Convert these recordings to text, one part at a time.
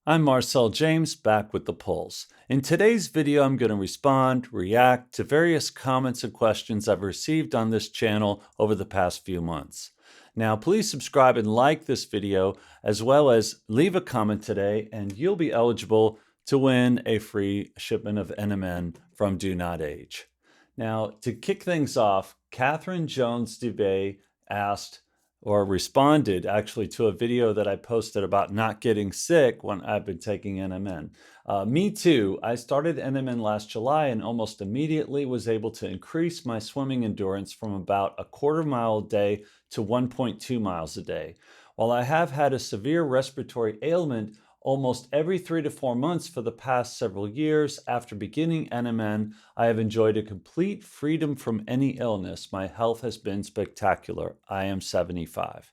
I'm Marcel James, back with the Pulse. In today's video, I'm going to react to various comments and questions I've received on this channel over the past few months. Now, please subscribe and like this video, as well as leave a comment today, and you'll be eligible to win a free shipment of NMN from DoNotAge. Now, to kick things off, Catherine Jones-DeBay asked, or responded actually to a video that I posted about not getting sick when I've been taking NMN. Me too. I started NMN last July and almost immediately was able to increase my swimming endurance from about a quarter mile a day to 1.2 miles a day. While I have had a severe respiratory ailment almost every 3 to 4 months for the past several years, after beginning NMN, I have enjoyed a complete freedom from any illness. My health has been spectacular. I am 75.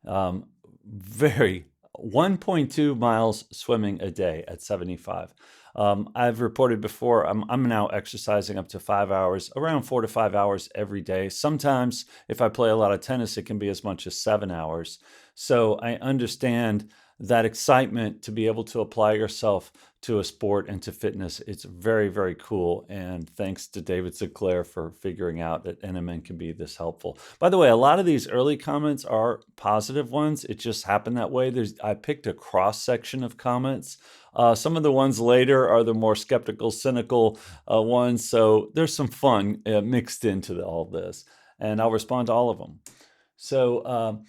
1.2 miles swimming a day at 75. I've reported before, I'm now exercising up to 5 hours, around 4 to 5 hours every day. Sometimes if I play a lot of tennis, it can be as much as 7 hours. So I understand that excitement to be able to apply yourself to a sport and to fitness. It's very, very cool. And thanks to David Sinclair for figuring out that NMN can be this helpful. By the way, a lot of these early comments are positive ones. It just happened that way. I picked a cross section of comments. Some of the ones later are the more skeptical, cynical ones. So there's some fun mixed into all this. And I'll respond to all of them. So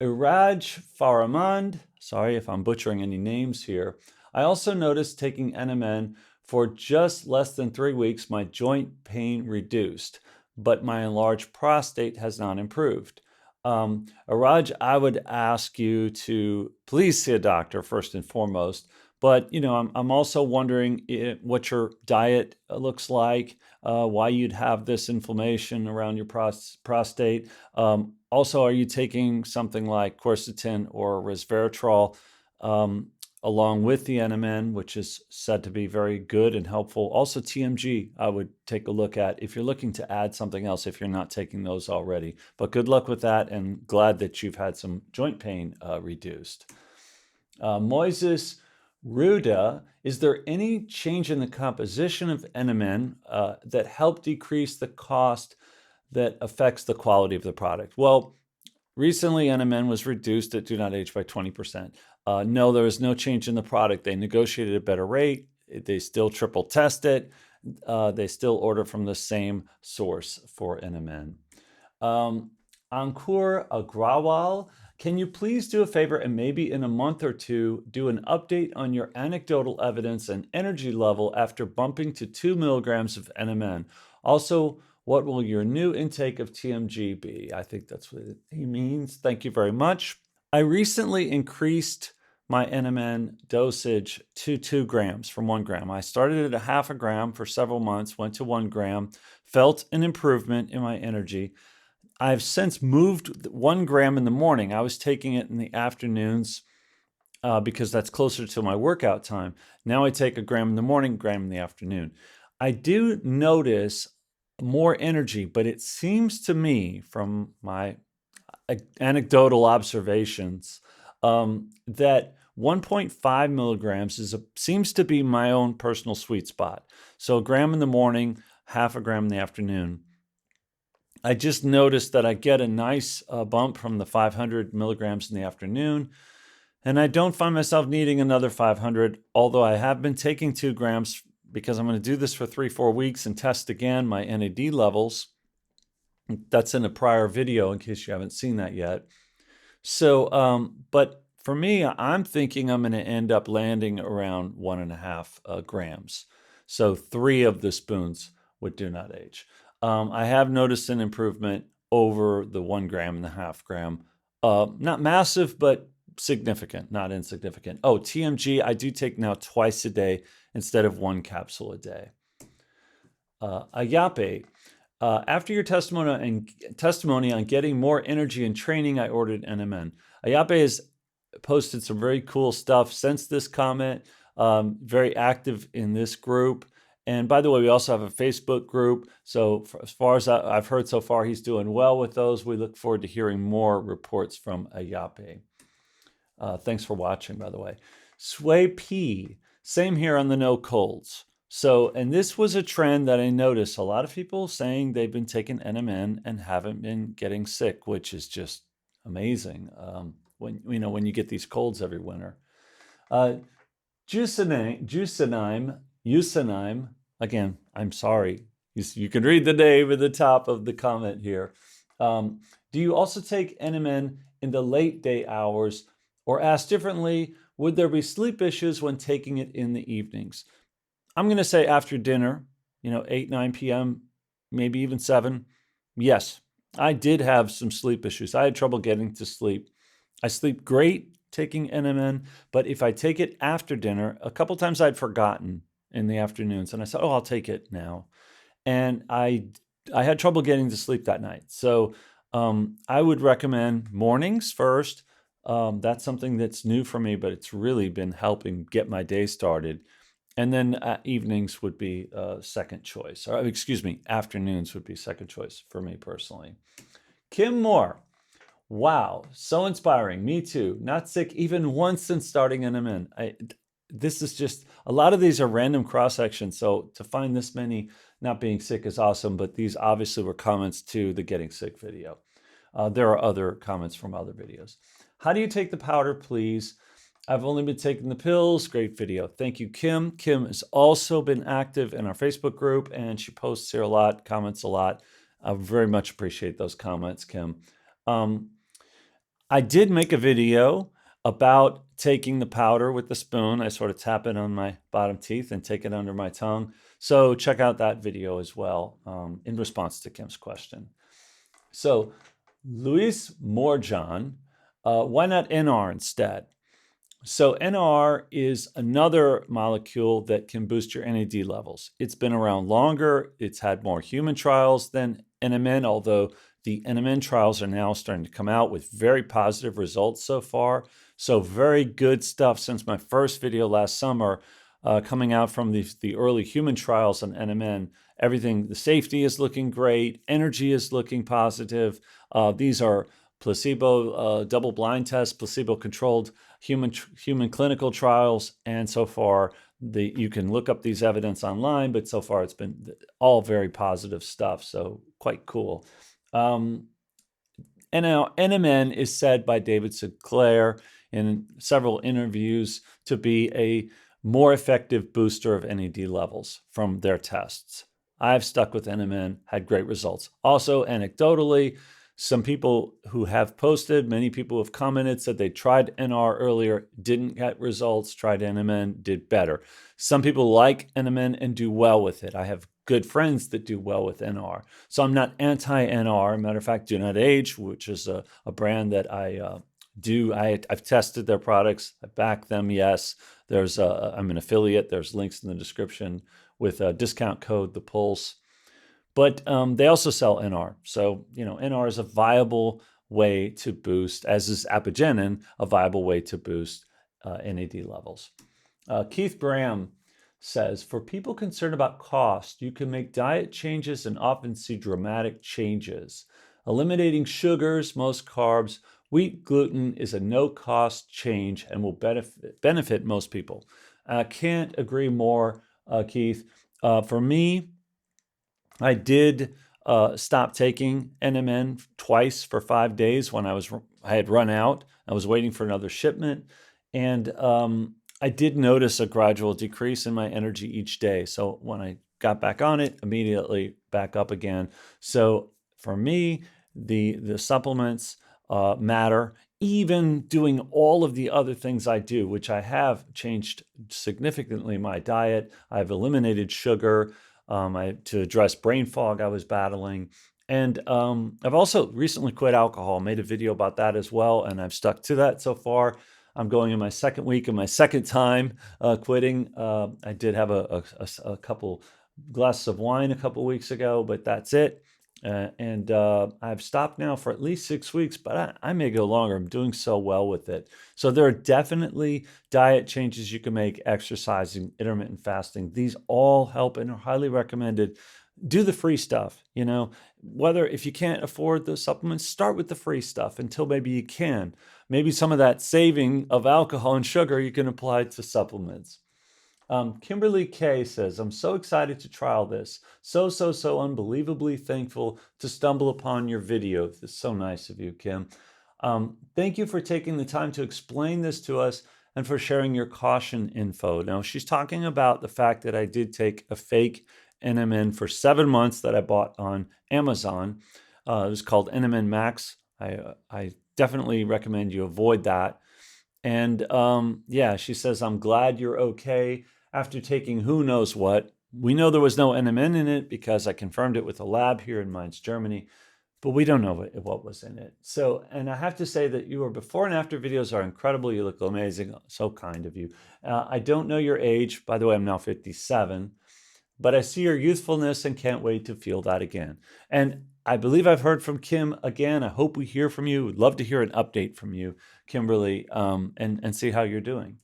Iraj Faramand, sorry if I'm butchering any names here. I also noticed taking NMN for just less than 3 weeks, my joint pain reduced, but my enlarged prostate has not improved. Iraj, I would ask you to please see a doctor first and foremost. But, I'm also wondering what your diet looks like, why you'd have this inflammation around your prostate. Also, are you taking something like quercetin or resveratrol along with the NMN, which is said to be very good and helpful? Also, TMG, I would take a look at if you're looking to add something else if you're not taking those already. But good luck with that, and glad that you've had some joint pain reduced. Moises Ruda, is there any change in the composition of NMN that help decrease the cost that affects the quality of the product? Well, recently NMN was reduced at DoNotAge by 20%. No, there was no change in the product. They negotiated a better rate. They still triple test it. They still order from the same source for NMN. Ankur Agrawal, can you please do a favor and maybe in a month or two do an update on your anecdotal evidence and energy level after bumping to 2 milligrams of NMN? Also, what will your new intake of TMG be? I think that's what he means. Thank you very much. I recently increased my NMN dosage to 2 grams from 1 gram. I started at 0.5 gram for several months, went to 1 gram, felt an improvement in my energy. I've since moved 1 gram in the morning. I was taking it in the afternoons because that's closer to my workout time. Now I take 1 gram in the morning, 1 gram in the afternoon. I do notice more energy, but it seems to me from my anecdotal observations that 1.5 milligrams seems to be my own personal sweet spot. So 1 gram in the morning, 0.5 gram in the afternoon. I just noticed that I get a nice bump from the 500 milligrams in the afternoon, and I don't find myself needing another 500, although I have been taking 2 grams because I'm going to do this for 3-4 weeks and test again my NAD levels. That's in a prior video in case you haven't seen that yet. So, but for me, I'm thinking I'm going to end up landing around 1.5 grams. So 3 of the spoons with DoNotAge. I have noticed an improvement over the 1 gram and the 0.5 gram. Not massive, but significant, not insignificant. Oh, TMG, I do take now twice a day instead of 1 capsule a day. Ayape, after your testimony on getting more energy and training, I ordered NMN. Ayape has posted some very cool stuff since this comment, very active in this group. And by the way, we also have a Facebook group. So as far as I've heard so far, he's doing well with those. We look forward to hearing more reports from Ayape. Thanks for watching, by the way. Sway P, same here on the no colds. So, and this was a trend that I noticed. A lot of people saying they've been taking NMN and haven't been getting sick, which is just amazing. When you get these colds every winter. Juicenime, again, I'm sorry. You can read the name at the top of the comment here. Do you also take NMN in the late day hours? Or asked differently, would there be sleep issues when taking it in the evenings? I'm going to say after dinner, 8, 9 p.m., maybe even 7. Yes, I did have some sleep issues. I had trouble getting to sleep. I sleep great taking NMN, but if I take it after dinner, a couple times I'd forgotten in the afternoons, and I said, I'll take it now. And I had trouble getting to sleep that night. So I would recommend mornings first. That's something that's new for me, but it's really been helping get my day started. And then evenings would be second choice. Or excuse me, afternoons would be second choice for me personally. Kim Moore. Wow, so inspiring. Me too. Not sick even once since starting NMN. This is just, a lot of these are random cross sections. So to find this many not being sick is awesome. But these obviously were comments to the getting sick video. There are other comments from other videos. How do you take the powder, please? I've only been taking the pills. Great video. Thank you, Kim. Kim has also been active in our Facebook group, and she posts here a lot, comments a lot. I very much appreciate those comments, Kim. I did make a video about taking the powder with the spoon. I sort of tap it on my bottom teeth and take it under my tongue. So check out that video as well in response to Kim's question. So Luis Morjan, why not NR instead? So NR is another molecule that can boost your NAD levels. It's been around longer. It's had more human trials than NMN, although the NMN trials are now starting to come out with very positive results so far. So very good stuff since my first video last summer coming out from the early human trials on NMN. Everything, the safety is looking great. Energy is looking positive. These are placebo, double-blind tests, placebo-controlled human clinical trials, and so far you can look up these evidence online, but so far it's been all very positive stuff, so quite cool. And now NMN is said by David Sinclair in several interviews to be a more effective booster of NAD levels from their tests. I've stuck with NMN, had great results. Also, anecdotally, some people who have posted, many people have commented, said they tried NR earlier, didn't get results, tried NMN, did better. Some people like NMN and do well with it. I have good friends that do well with NR. So I'm not anti-NR. Matter of fact, DoNotAge, which is a brand that I've tested their products. I back them, yes. I'm an affiliate. There's links in the description with a discount code, The Pulse. But they also sell NR. So, NR is a viable way to boost, as is apigenin, a viable way to boost NAD levels. Keith Graham says, for people concerned about cost, you can make diet changes and often see dramatic changes. Eliminating sugars, most carbs, wheat, gluten is a no-cost change and will benefit most people. I can't agree more, Keith. For me, I did stop taking NMN twice for 5 days when I had run out. I was waiting for another shipment, and I did notice a gradual decrease in my energy each day. So when I got back on it, immediately back up again. So for me, the supplements matter. Even doing all of the other things I do, which I have changed significantly my diet. I've eliminated sugar. To address brain fog I was battling. And I've also recently quit alcohol, made a video about that as well, and I've stuck to that so far. I'm going in my second week of my second time quitting. I did have a couple glasses of wine a couple weeks ago, but that's it. And I've stopped now for at least 6 weeks, but I may go longer. I'm doing so well with it. So there are definitely diet changes you can make, exercising, intermittent fasting. These all help and are highly recommended. Do the free stuff, whether if you can't afford the supplements, start with the free stuff until maybe you can. maybe some of that saving of alcohol and sugar you can apply to supplements. Kimberly K says, I'm so excited to trial this. So unbelievably thankful to stumble upon your video. This is so nice of you, Kim. Thank you for taking the time to explain this to us and for sharing your caution info. Now, she's talking about the fact that I did take a fake NMN for 7 months that I bought on Amazon. It was called NMN Max. I definitely recommend you avoid that. And yeah, she says, I'm glad you're okay after taking who knows what. We know there was no NMN in it because I confirmed it with a lab here in Mainz, Germany, but we don't know what was in it. So, and I have to say that your before and after videos are incredible. You look amazing. So kind of you. I don't know your age. By the way, I'm now 57, but I see your youthfulness and can't wait to feel that again. And I believe I've heard from Kim again. I hope we hear from you. Would love to hear an update from you, Kimberly, and see how you're doing.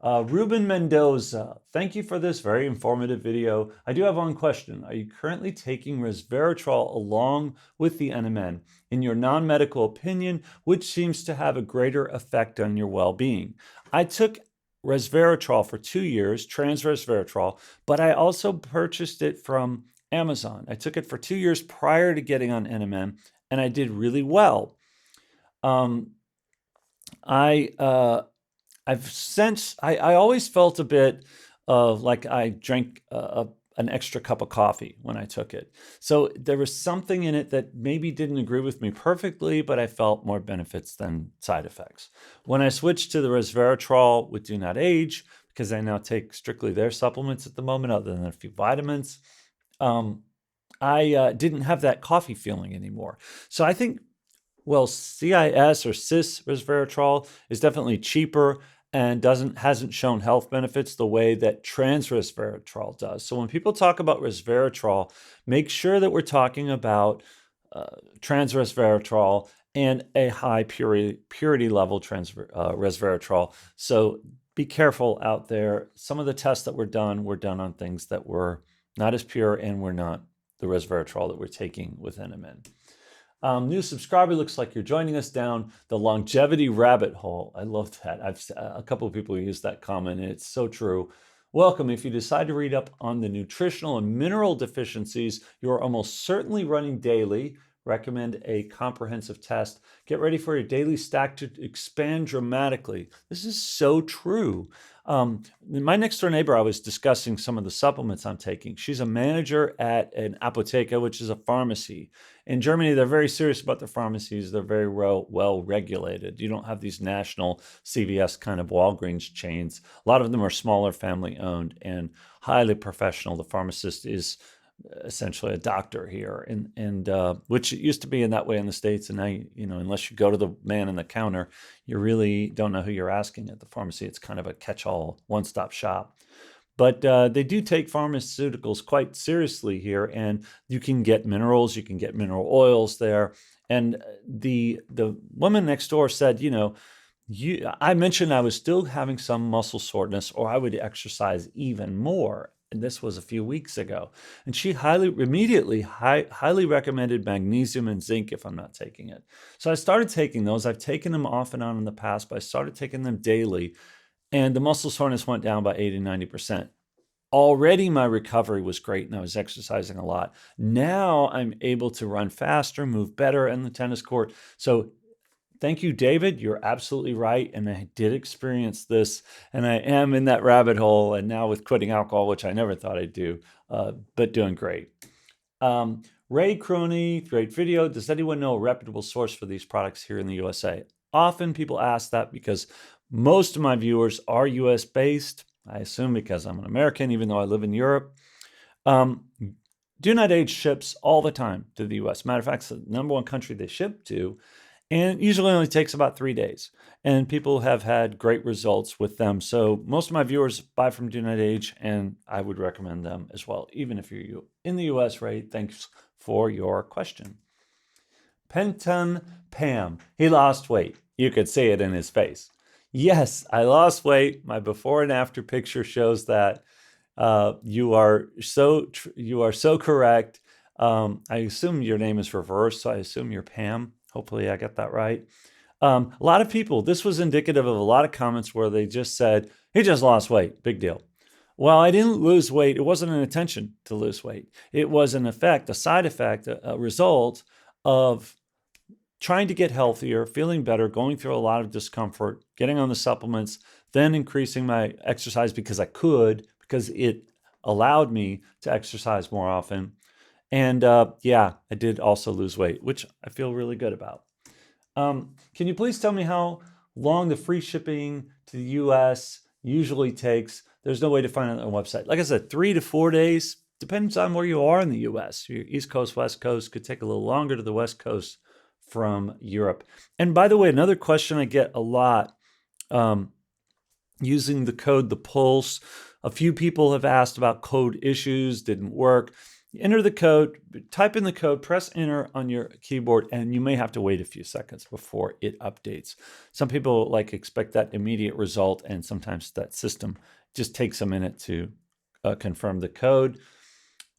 Ruben Mendoza, thank you for this very informative video. I do have one question. Are you currently taking Resveratrol along with the NMN? In your non-medical opinion, which seems to have a greater effect on your well-being? I took Resveratrol for 2 years, trans Resveratrol, but I also purchased it from Amazon. I took it for 2 years prior to getting on NMN, and I did really well. I always felt a bit like I drank an extra cup of coffee when I took it. So there was something in it that maybe didn't agree with me perfectly, but I felt more benefits than side effects. When I switched to the Resveratrol with DoNotAge, because I now take strictly their supplements at the moment, other than a few vitamins, I didn't have that coffee feeling anymore. So I think, well, CIS or cis resveratrol is definitely cheaper and hasn't shown health benefits the way that trans resveratrol does. So when people talk about resveratrol, make sure that we're talking about trans resveratrol and a high purity level resveratrol. So be careful out there. Some of the tests that were done on things that were not as pure and were not the resveratrol that we're taking with NMN. New subscriber, looks like you're joining us down the longevity rabbit hole. I love that. A couple of people used that comment, and it's so true. Welcome. If you decide to read up on the nutritional and mineral deficiencies you are almost certainly running daily, recommend a comprehensive test. Get ready for your daily stack to expand dramatically. This is so true. My next door neighbor, I was discussing some of the supplements I'm taking. She's a manager at an apotheca, which is a pharmacy. In Germany, they're very serious about their pharmacies. They're very well regulated. You don't have these national CVS kind of Walgreens chains. A lot of them are smaller, family owned, and highly professional. The pharmacist is essentially a doctor here, and which it used to be in that way in the States, and now unless you go to the man in the counter, you really don't know who you're asking at the pharmacy. It's kind of a catch-all, one-stop shop. But they do take pharmaceuticals quite seriously here, and you can get minerals, you can get mineral oils there. And the woman next door said, I mentioned I was still having some muscle soreness, or I would exercise even more. And this was a few weeks ago. And she highly recommended magnesium and zinc if I'm not taking it. So I started taking those. I've taken them off and on in the past, but I started taking them daily. And the muscle soreness went down by 80-90%. Already my recovery was great and I was exercising a lot. Now I'm able to run faster, move better in the tennis court. So thank you, David. You're absolutely right. And I did experience this, and I am in that rabbit hole. And now with quitting alcohol, which I never thought I'd do, but doing great. Ray Crony, great video. Does anyone know a reputable source for these products here in the USA? Often people ask that because most of my viewers are US based. I assume because I'm an American, even though I live in Europe. DoNotAge ships all the time to the US. Matter of fact, it's the number one country they ship to. And it usually only takes about 3 days. And people have had great results with them. So most of my viewers buy from DoNotAge, and I would recommend them as well, even if you're in the US, Ray. Thanks for your question. Penton Pam, he lost weight. You could see it in his face. Yes, I lost weight. My before and after picture shows that. You are so correct. I assume your name is reversed, so I assume you're Pam. Hopefully I get that right. A lot of people, this was indicative of a lot of comments where they just said, he just lost weight, big deal. Well, I didn't lose weight. It wasn't an intention to lose weight. It was an effect, a side effect, a result of trying to get healthier, feeling better, going through a lot of discomfort, getting on the supplements, then increasing my exercise because I could, because it allowed me to exercise more often. And yeah, I did also lose weight, which I feel really good about. Can you please tell me how long the free shipping to the US usually takes? There's no way to find it on the website. Like I said, 3 to 4 days, depends on where you are in the US. Your East Coast, West Coast could take a little longer to the West Coast from Europe. And by the way, another question I get a lot, using the code The Pulse. A few people have asked about code issues, didn't work. Enter the code, type in the code, press enter on your keyboard, and you may have to wait a few seconds before it updates. Some people expect that immediate result, and sometimes that system just takes a minute to confirm the code.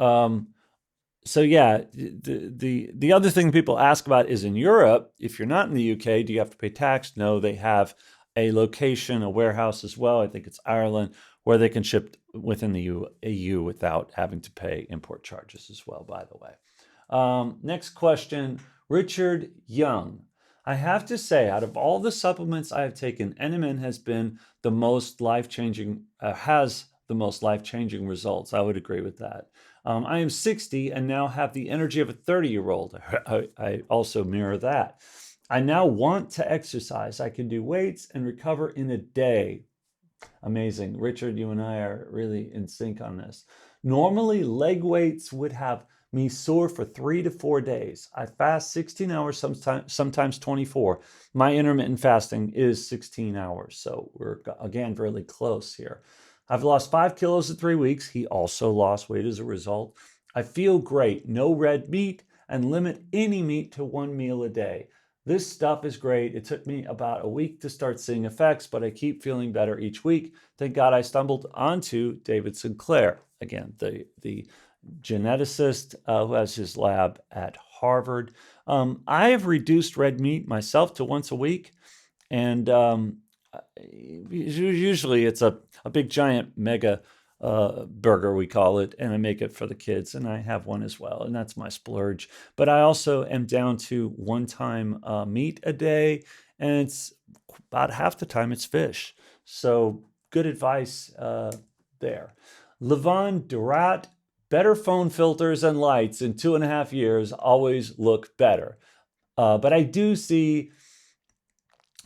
So yeah, the other thing people ask about is in Europe, if you're not in the UK, do you have to pay tax? No, they have a location, a warehouse as well. I think it's Ireland, where they can ship within the EU without having to pay import charges as well, by the way. Next question, Richard Young. I have to say, out of all the supplements I have taken, NMN has been the most life-changing, has the most life-changing results. I would agree with that. I am 60 and now have the energy of a 30-year-old. I also mirror that. I now want to exercise. I can do weights and recover in a day. Amazing. Richard, you and I are really in sync on this. Normally, leg weights would have me sore for 3 to 4 days. I fast 16 hours, sometimes 24. My intermittent fasting is 16 hours. So we're, again, really close here. I've lost 5 kilos in 3 weeks. He also lost weight as a result. I feel great. No red meat and limit any meat to 1 meal a day. This stuff is great. It took me about a week to start seeing effects, but I keep feeling better each week. Thank God I stumbled onto David Sinclair, again, the geneticist who has his lab at Harvard. I have reduced red meat myself to once a week, and usually it's a big giant mega burger, we call it, and I make it for the kids, and I have one as well, and that's my splurge. But I also am down to 1 time meat a day, and it's about half the time it's fish. So good advice there. Levon Durat, better phone filters and lights in 2.5 years always look better. But I do see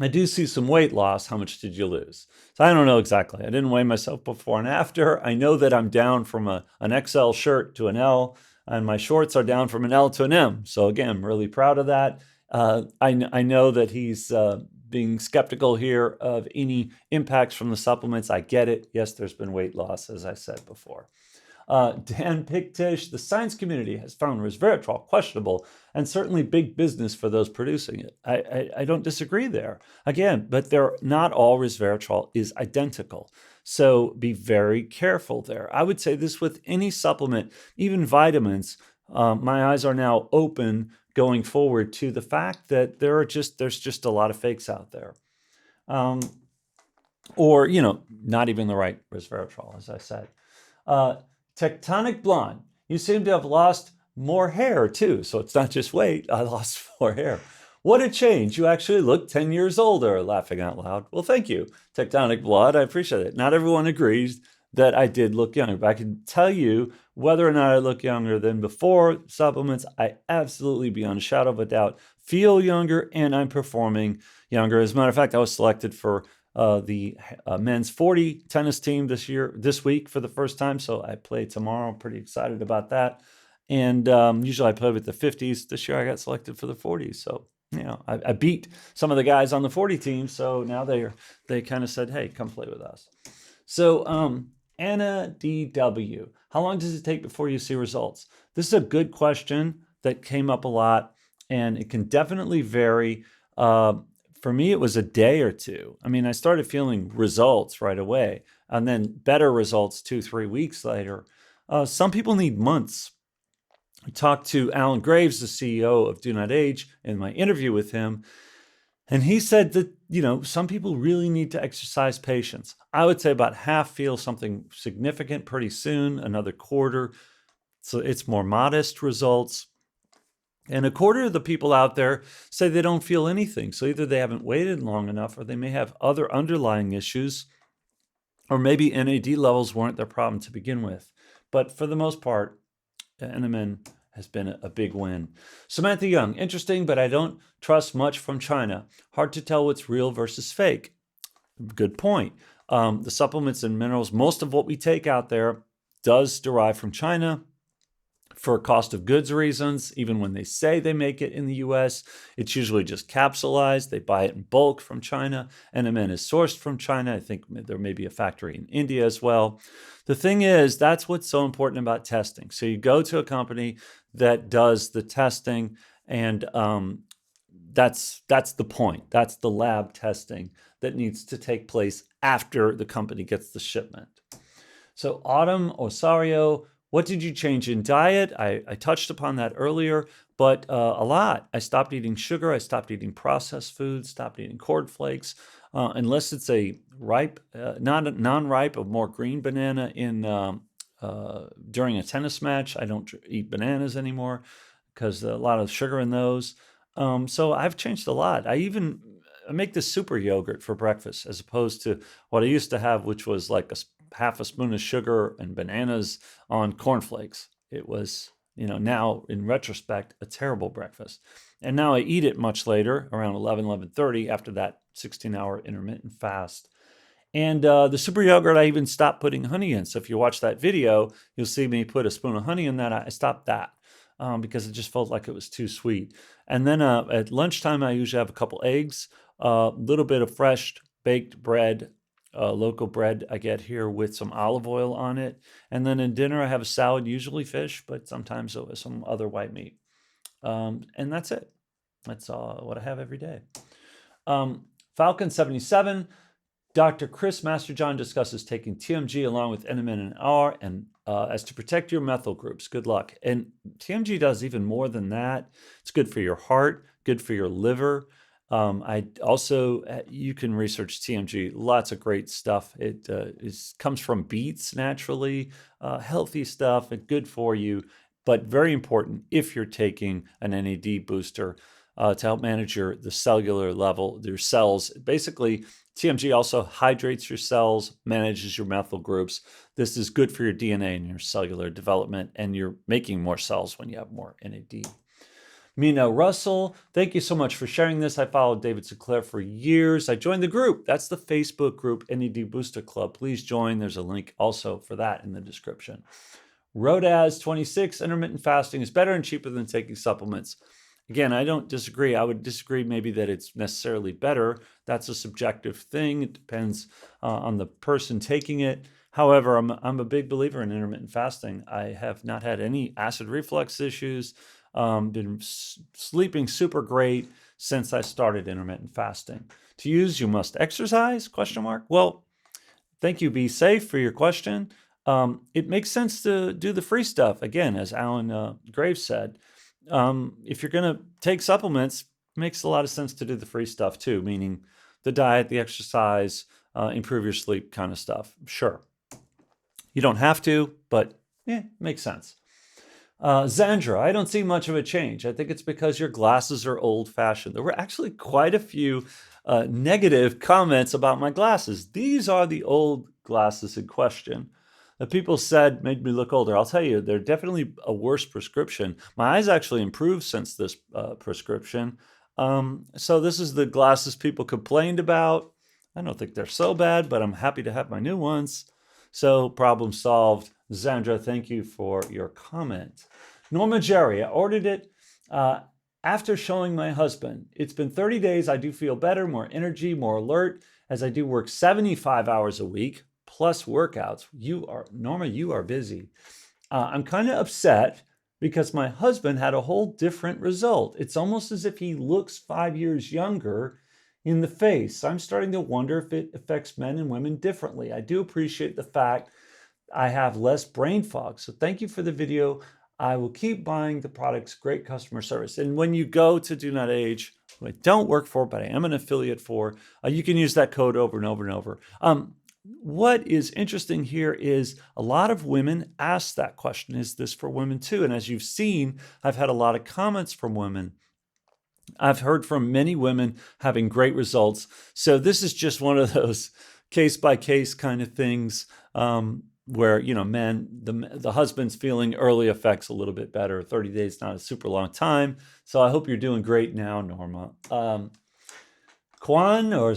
some weight loss. How much did you lose? So I don't know exactly. I didn't weigh myself before and after. I know that I'm down from an XL shirt to an L, and my shorts are down from an L to an M. So again, I'm really proud of that. I know that he's being skeptical here of any impacts from the supplements. I get it. Yes, there's been weight loss, as I said before. Dan Pictish, the science community has found resveratrol questionable and certainly big business for those producing it. I don't disagree there. Again, but not all resveratrol is identical. So be very careful there. I would say this with any supplement, even vitamins. My eyes are now open going forward to the fact that there's just a lot of fakes out there. Or, not even the right resveratrol, as I said. Tectonic Blonde, you seem to have lost more hair too. So it's not just weight, I lost more hair. What a change. You actually look 10 years older, laughing out loud. Well, thank you, Tectonic Blonde. I appreciate it. Not everyone agrees that I did look younger, but I can tell you whether or not I look younger than before supplements, I absolutely, beyond a shadow of a doubt, feel younger and I'm performing younger. As a matter of fact, I was selected for the men's 40 tennis team this week for the first time. So I play tomorrow. I'm pretty excited about that. And usually I play with the 50s. This year I got selected for the 40s. So, I beat some of the guys on the 40 team. So now they kind of said, hey, come play with us. So Anna DW, how long does it take before you see results? This is a good question that came up a lot, and it can definitely vary. For me, it was a day or two. I mean, I started feeling results right away, and then better results 2-3 weeks later. Some people need months. I talked to Alan Graves, the CEO of DoNotAge, in my interview with him, And he said that, some people really need to exercise patience. I would say about half feel something significant pretty soon, another quarter. So it's more modest results. And a quarter of the people out there say they don't feel anything. So either they haven't waited long enough or they may have other underlying issues, or maybe NAD levels weren't their problem to begin with. But for the most part, NMN has been a big win. Samantha Young, interesting, but I don't trust much from China. Hard to tell what's real versus fake. Good point. The supplements and minerals, most of what we take out there does derive from China. For cost of goods reasons, even when they say they make it in the US, it's usually just capsulized. They buy it in bulk from China. NMN is sourced from China. I think there may be a factory in India as well. The thing is, that's what's so important about testing. So you go to a company that does the testing, and that's the point. That's the lab testing that needs to take place after the company gets the shipment. So Autumn Osario, what did you change in diet? I touched upon that earlier, but a lot. I stopped eating sugar. I stopped eating processed foods, stopped eating cornflakes, unless it's a ripe, non-ripe, a more green banana during a tennis match. I don't eat bananas anymore because a lot of sugar in those. So I've changed a lot. I make this super yogurt for breakfast as opposed to what I used to have, which was like half a spoon of sugar and bananas on cornflakes. It was, now in retrospect, a terrible breakfast. And now I eat it much later, around 11:30, after that 16-hour intermittent fast. And the super yogurt, I even stopped putting honey in. So if you watch that video, you'll see me put a spoon of honey in that. I stopped that because it just felt like it was too sweet. And then at lunchtime, I usually have a couple eggs, a little bit of fresh baked bread, local bread I get here with some olive oil on it. And then in dinner, I have a salad, usually fish, but sometimes some other white meat. And that's it. That's what I have every day. Falcon77, Dr. Chris Masterjohn discusses taking TMG along with NMN and R and as to protect your methyl groups. Good luck. And TMG does even more than that. It's good for your heart, good for your liver. You can research TMG, lots of great stuff. It comes from beets naturally, healthy stuff, and good for you, but very important if you're taking an NAD booster to help manage the cellular level, your cells. Basically, TMG also hydrates your cells, manages your methyl groups. This is good for your DNA and your cellular development, and you're making more cells when you have more NAD. Mina Russell, thank you so much for sharing this. I followed David Sinclair for years. I joined the group. That's the Facebook group, NAD Booster Club. Please join. There's a link also for that in the description. Rodaz26, intermittent fasting is better and cheaper than taking supplements. Again, I don't disagree. I would disagree maybe that it's necessarily better. That's a subjective thing. It depends on the person taking it. However, I'm a big believer in intermittent fasting. I have not had any acid reflux issues. Been sleeping super great since I started intermittent fasting. To use, you must exercise, ? Well, thank you, Be Safe, for your question. It makes sense to do the free stuff. Again, as Alan Graves said, if you're going to take supplements, it makes a lot of sense to do the free stuff too, meaning the diet, the exercise, improve your sleep kind of stuff. Sure. You don't have to, but makes sense. Zandra, I don't see much of a change. I think it's because your glasses are old-fashioned. There were actually quite a few negative comments about my glasses. These are the old glasses in question. The people said made me look older. I'll tell you, they're definitely a worse prescription. My eyes actually improved since this prescription. So this is the glasses people complained about. I don't think they're so bad, but I'm happy to have my new ones. So problem solved. Zandra, thank you for your comment. Norma Jerry, I ordered it after showing my husband. It's been 30 days. I do feel better, more energy, more alert, as I do work 75 hours a week, plus workouts. Norma, you are busy. I'm kind of upset because my husband had a whole different result. It's almost as if he looks 5 years younger in the face. I'm starting to wonder if it affects men and women differently. I do appreciate the fact I have less brain fog. So thank you for the video. I will keep buying the products, great customer service. And when you go to DoNotAge, who I don't work for, but I am an affiliate for, you can use that code over and over and over. What is interesting here is a lot of women ask that question, is this for women too? And as you've seen, I've had a lot of comments from women. I've heard from many women having great results. So this is just one of those case by case kind of things where, the husband's feeling early effects a little bit better. 30 days, not a super long time. So I hope you're doing great now, Norma. Quan, or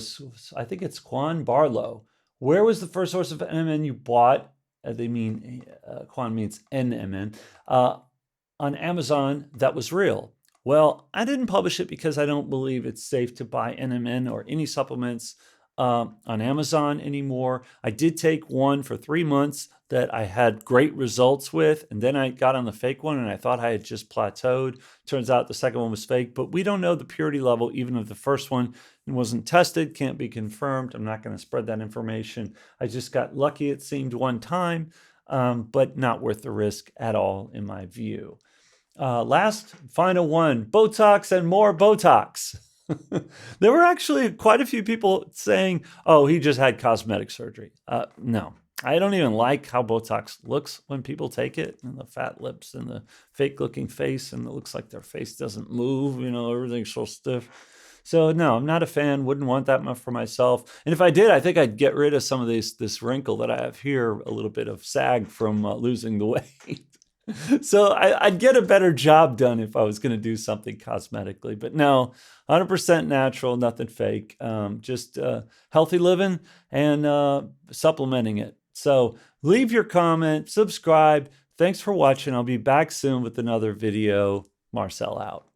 I think it's Quan Barlow. Where was the first source of NMN you bought? Quan means NMN. On Amazon, that was real. Well, I didn't publish it because I don't believe it's safe to buy NMN or any supplements on Amazon anymore. I did take one for 3 months that I had great results with, and then I got on the fake one and I thought I had just plateaued. Turns out the second one was fake, but we don't know the purity level even of the first one. It wasn't tested, can't be confirmed. I'm not going to spread that information. I just got lucky, it seemed, one time, but not worth the risk at all in my view. Last, final one, Botox and more Botox. There were actually quite a few people saying, oh, he just had cosmetic surgery. No, I don't even like how Botox looks when people take it, and the fat lips and the fake looking face, and it looks like their face doesn't move, everything's so stiff. So no, I'm not a fan, wouldn't want that much for myself. And if I did, I think I'd get rid of some of this wrinkle that I have here, a little bit of sag from losing the weight. So I'd get a better job done if I was going to do something cosmetically. But no, 100% natural, nothing fake, just healthy living and supplementing it. So leave your comment, subscribe. Thanks for watching. I'll be back soon with another video. Marcel out.